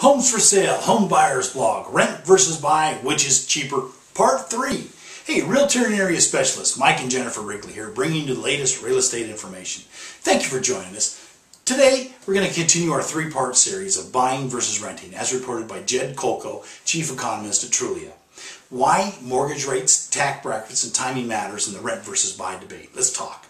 Homes for Sale, Home Buyers Blog, Rent versus Buy, which is cheaper, Part 3. Hey, Realtor and Area Specialist, Mike and Jennifer Rigley here, bringing you the latest real estate information. Thank you for joining us. Today, we're going to continue our three-part series of buying versus renting, as reported by Jed Kolko, Chief Economist at Trulia. Why mortgage rates, tax brackets, and timing matters in the rent versus buy debate. Let's talk.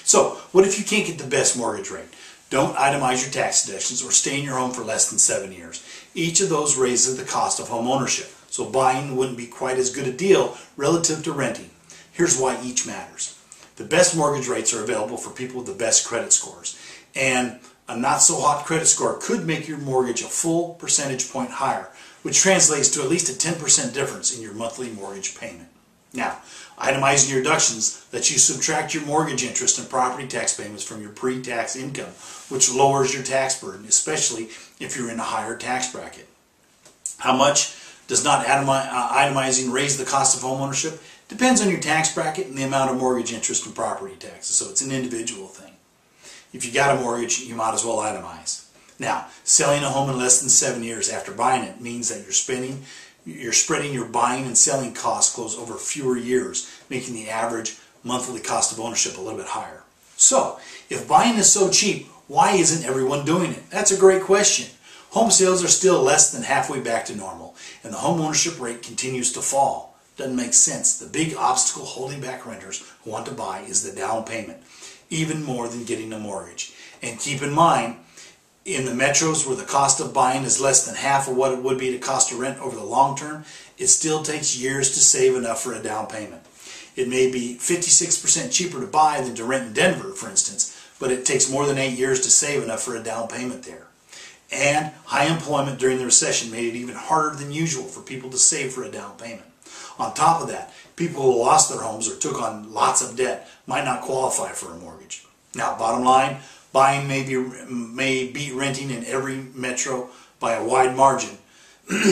So, what if you can't get the best mortgage rate? Don't itemize your tax deductions or stay in your home for less than 7 years. Each of those raises the cost of home ownership, so buying wouldn't be quite as good a deal relative to renting. Here's why each matters. The best mortgage rates are available for people with the best credit scores, and a not so hot credit score could make your mortgage a full percentage point higher, which translates to at least a 10% difference in your monthly mortgage payment. Now, itemizing your deductions lets you subtract your mortgage interest and property tax payments from your pre-tax income, which lowers your tax burden, especially if you're in a higher tax bracket. How much does not itemizing raise the cost of homeownership? Depends on your tax bracket and the amount of mortgage interest and property taxes, so it's an individual thing. If you got a mortgage, you might as well itemize. Now, selling a home in less than 7 years after buying it means that you're spreading your buying and selling costs over fewer years, making the average monthly cost of ownership a little bit higher. So, if buying is so cheap, why isn't everyone doing it? That's a great question. Home sales are still less than halfway back to normal, and the home ownership rate continues to fall. Doesn't make sense. The big obstacle holding back renters who want to buy is the down payment, even more than getting a mortgage. And keep in mind, in the metros where the cost of buying is less than half of what it would be to cost to rent over the long term, it still takes years to save enough for a down payment. It may be 56% cheaper to buy than to rent in Denver, for instance, but it takes more than 8 years to save enough for a down payment there. And high employment during the recession made it even harder than usual for people to save for a down payment. On top of that, people who lost their homes or took on lots of debt might not qualify for a mortgage. Now, bottom line, buying may beat renting in every metro by a wide margin,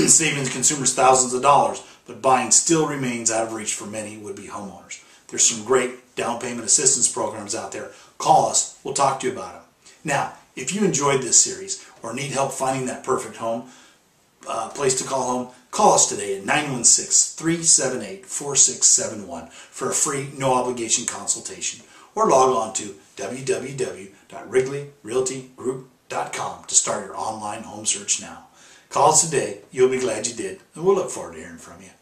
saving consumers thousands of dollars, but buying still remains out of reach for many would-be homeowners. There's some great down payment assistance programs out there. Call us. We'll talk to you about them. Now, if you enjoyed this series or need help finding that perfect home, place to call home, call us today at 916-378-4671 for a free, no-obligation consultation, or log on to www.wrigleyrealtygroup.com to start your online home search now. Call us today. You'll be glad you did, and we'll look forward to hearing from you.